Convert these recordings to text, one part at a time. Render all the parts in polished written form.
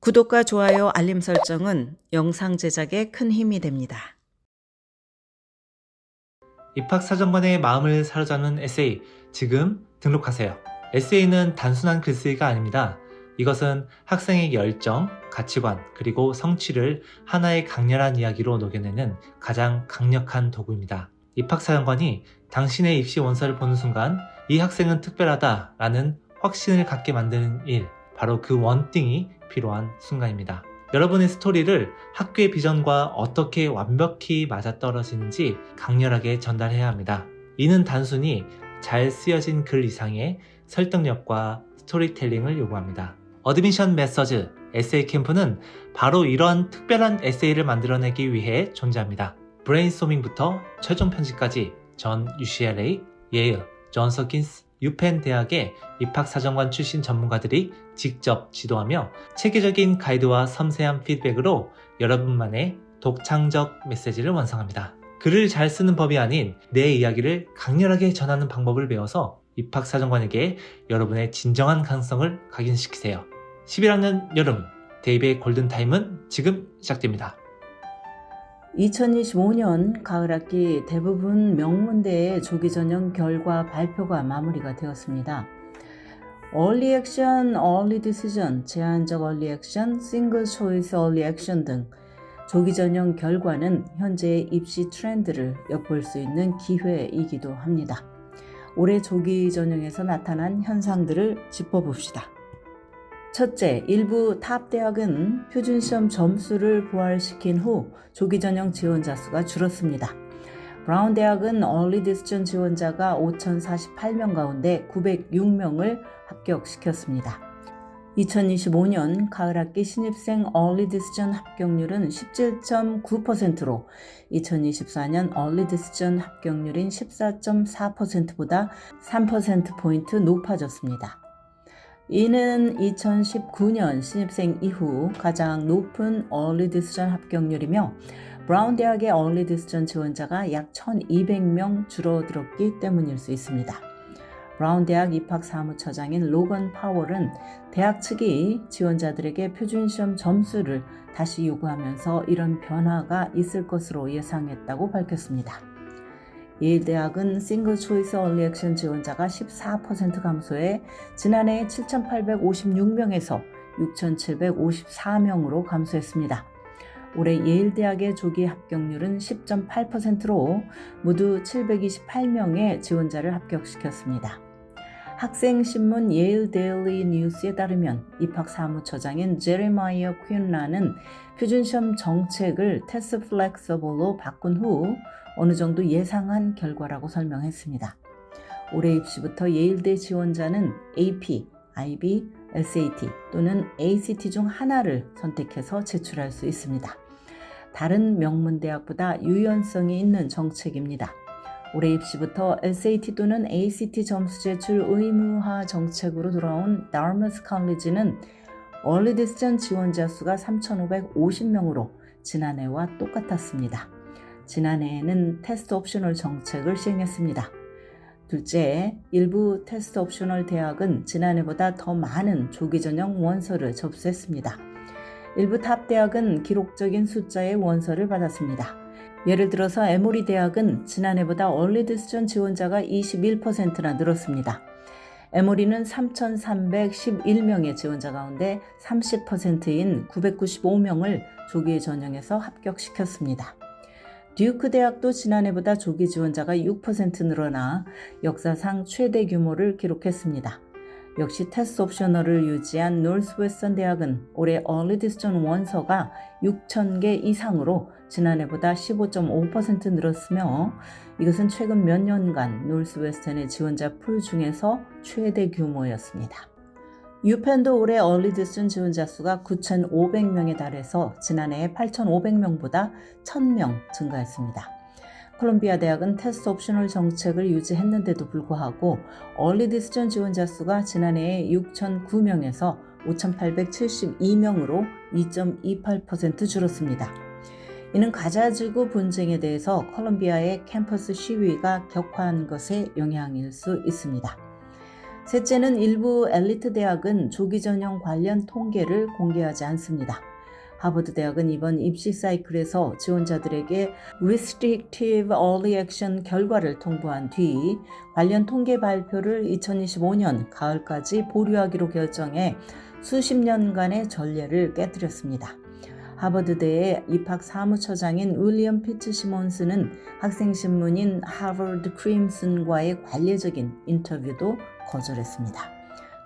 구독과 좋아요, 알림 설정은 영상 제작에 큰 힘이 됩니다. 입학사정관의 마음을 사로잡는 에세이, 지금 등록하세요. 에세이는 단순한 글쓰기가 아닙니다. 이것은 학생의 열정, 가치관, 그리고 성취를 하나의 강렬한 이야기로 녹여내는 가장 강력한 도구입니다. 입학사정관이 당신의 입시 원서를 보는 순간 이 학생은 특별하다라는 확신을 갖게 만드는 일, 바로 그 원띵이 필요한 순간입니다. 여러분의 스토리를 학교의 비전과 어떻게 완벽히 맞아떨어지는지 강렬하게 전달해야 합니다. 이는 단순히 잘 쓰여진 글 이상의 설득력과 스토리텔링을 요구합니다. 어드미션 메서즈 에세이 캠프는 바로 이러한 특별한 에세이를 만들어내기 위해 존재합니다. 브레인스토밍부터 최종 편집까지 전 UCLA, 예일, 존스 홉킨스, 유펜 대학의 입학사정관 출신 전문가들이 직접 지도하며 체계적인 가이드와 섬세한 피드백으로 여러분만의 독창적 메시지를 완성합니다. 글을 잘 쓰는 법이 아닌 내 이야기를 강렬하게 전하는 방법을 배워서 입학사정관에게 여러분의 진정한 가능성을 각인시키세요. 11학년 여름 데이비의 골든타임은 지금 시작됩니다. 2025년 가을학기 대부분 명문대의 조기 전형 결과 발표가 마무리가 되었습니다. Early Action, Early Decision, 제한적 Early Action, Single Choice Early Action 등 조기 전형 결과는 현재의 입시 트렌드를 엿볼 수 있는 기회이기도 합니다. 올해 조기 전형에서 나타난 현상들을 짚어봅시다. 첫째, 일부 탑 대학은 표준시험 점수를 부활시킨 후 조기 전형 지원자 수가 줄었습니다. 브라운 대학은 Early Decision 지원자가 5,048명 가운데 906명을 합격시켰습니다. 2025년 가을학기 신입생 Early Decision 합격률은 17.9%로 2024년 Early Decision 합격률인 14.4%보다 3%포인트 높아졌습니다. 이는 2019년 신입생 이후 가장 높은 Early Decision 합격률이며 브라운 대학의 Early Decision 지원자가 약 1,200명 줄어들었기 때문일 수 있습니다. 브라운 대학 입학사무처장인 로건 파월은 대학 측이 지원자들에게 표준시험 점수를 다시 요구하면서 이런 변화가 있을 것으로 예상했다고 밝혔습니다. 예일 대학은 싱글 초이스 얼리 액션 지원자가 14% 감소해 지난해 7,856명에서 6,754명으로 감소했습니다. 올해 예일 대학의 조기 합격률은 10.8%로 모두 728명의 지원자를 합격시켰습니다. 학생신문 예일 데일리 뉴스에 따르면 입학사무처장인 제레마이어 퀸라는 표준시험 정책을 테스트 플렉서블로 바꾼 후 어느 정도 예상한 결과라고 설명했습니다. 올해 입시부터 예일대 지원자는 AP, IB, SAT 또는 ACT 중 하나를 선택해서 제출할 수 있습니다. 다른 명문대학보다 유연성이 있는 정책입니다. 올해 입시부터 SAT 또는 ACT 점수 제출 의무화 정책으로 돌아온 다르머스 컬리지는 Early Decision 지원자 수가 3,550명으로 지난해와 똑같았습니다. 지난해에는 테스트 옵셔널 정책을 시행했습니다. 둘째, 일부 테스트 옵셔널 대학은 지난해보다 더 많은 조기 전형 원서를 접수했습니다. 일부 탑 대학은 기록적인 숫자의 원서를 받았습니다. 예를 들어서 에모리 대학은 지난해보다 Early Decision 지원자가 21%나 늘었습니다. 에모리는 3,311명의 지원자 가운데 30%인 995명을 조기 전형에서 합격시켰습니다. 듀크 대학도 지난해보다 조기 지원자가 6% 늘어나 역사상 최대 규모를 기록했습니다. 역시 테스트 옵셔널을 유지한 노스웨스턴 대학은 올해 Early Decision 원서가 6,000개 이상으로 지난해보다 15.5% 늘었으며 이것은 최근 몇 년간 노스웨스턴의 지원자 풀 중에서 최대 규모였습니다. 유펜도 올해 Early Decision 지원자 수가 9,500명에 달해서 지난해에 8,500명보다 1,000명 증가했습니다. 콜롬비아 대학은 테스트 옵셔널 정책을 유지했는데도 불구하고 Early Decision 지원자 수가 지난해에 6,009명에서 5,872명으로 2.28% 줄었습니다. 이는 가자지구 분쟁에 대해서 콜롬비아의 캠퍼스 시위가 격화한 것의 영향일 수 있습니다. 셋째는 일부 엘리트 대학은 조기 전형 관련 통계를 공개하지 않습니다. 하버드 대학은 이번 입시 사이클에서 지원자들에게 Restrictive Early Action 결과를 통보한 뒤 관련 통계 발표를 2025년 가을까지 보류하기로 결정해 수십 년간의 전례를 깨뜨렸습니다. 하버드대의 입학 사무처장인 윌리엄 피츠시몬스는 학생신문인 하버드 크림슨과의 관례적인 인터뷰도 거절했습니다.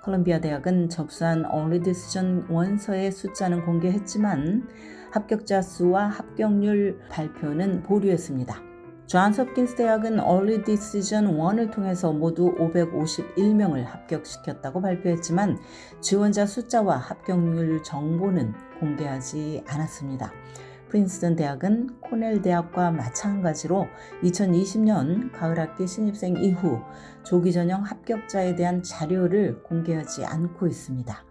콜롬비아 대학은 접수한 Early Decision 원서의 숫자는 공개했지만 합격자 수와 합격률 발표는 보류했습니다. 존스 홉킨스 대학은 Early Decision 1을 통해서 모두 551명을 합격시켰다고 발표했지만 지원자 숫자와 합격률 정보는 공개하지 않았습니다. 프린스턴 대학은 코넬 대학과 마찬가지로 2020년 가을학기 신입생 이후 조기 전형 합격자에 대한 자료를 공개하지 않고 있습니다.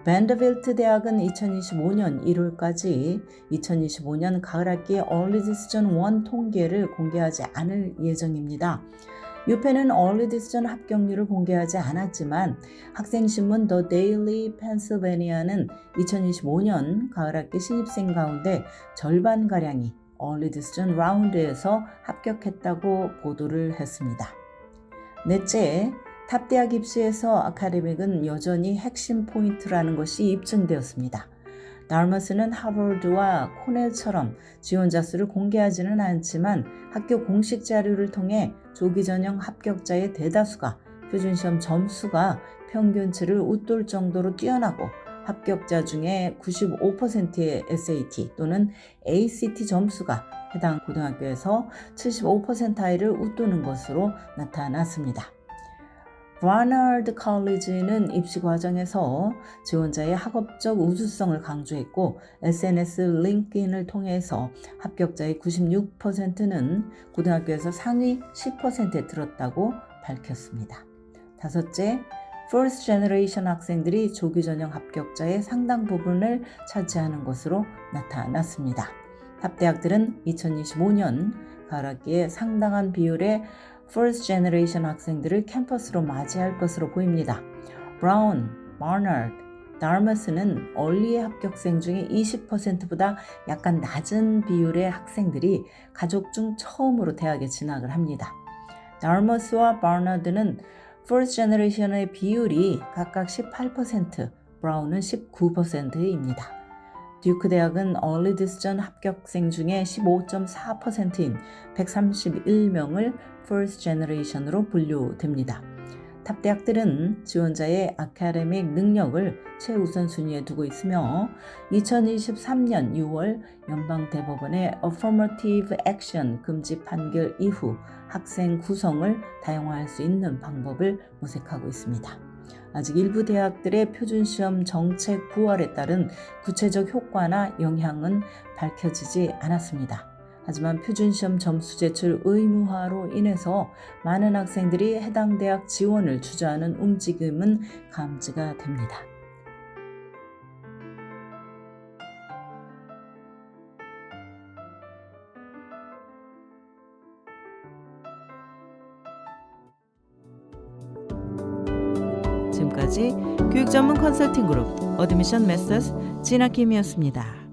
밴더빌트 대학은 2025년 1월까지 2025년 가을학기 Early Decision 1 통계를 공개하지 않을 예정입니다. 유펜은 Early Decision 합격률을 공개하지 않았지만 학생신문 The Daily Pennsylvania는 2025년 가을학기 신입생 가운데 절반가량이 Early Decision 라운드에서 합격했다고 보도를 했습니다. 넷째, 탑대학 입시에서 아카데믹은 여전히 핵심 포인트라는 것이 입증되었습니다. 다르머스는 하버드와 코넬처럼 지원자 수를 공개하지는 않지만 학교 공식 자료를 통해 조기 전형 합격자의 대다수가 표준시험 점수가 평균치를 웃돌 정도로 뛰어나고 합격자 중에 95%의 SAT 또는 ACT 점수가 해당 고등학교에서 75%를 웃도는 것으로 나타났습니다. 버나드 컬리지는 입시 과정에서 지원자의 학업적 우수성을 강조했고 SNS 링크인을 통해서 합격자의 96%는 고등학교에서 상위 10%에 들었다고 밝혔습니다. 다섯째, First Generation 학생들이 조기 전형 합격자의 상당 부분을 차지하는 것으로 나타났습니다. 탑대학들은 2025년 가을학기에 상당한 비율의 First Generation 학생들을 캠퍼스로 맞이할 것으로 보입니다. 브라운, 바나드, 다르머스는 얼리의 합격생 중에 20%보다 약간 낮은 비율의 학생들이 가족 중 처음으로 대학에 진학을 합니다. 다르머스와 바나드는 First Generation의 비율이 각각 18%, 브라운은 19%입니다. 듀크 대학은 Early Decision 합격생 중에 15.4%인 131명을 First Generation으로 분류됩니다. 탑 대학들은 지원자의 아카데믹 능력을 최우선 순위에 두고 있으며 2023년 6월 연방대법원의 Affirmative Action 금지 판결 이후 학생 구성을 다양화할 수 있는 방법을 모색하고 있습니다. 아직 일부 대학들의 표준시험 정책 부활에 따른 구체적 효과나 영향은 밝혀지지 않았습니다. 하지만 표준시험 점수 제출 의무화로 인해서 많은 학생들이 해당 대학 지원을 주저하는 움직임은 감지가 됩니다. 지금까지 교육 전문 컨설팅 그룹 어드미션 메서스 진아킴이었습니다.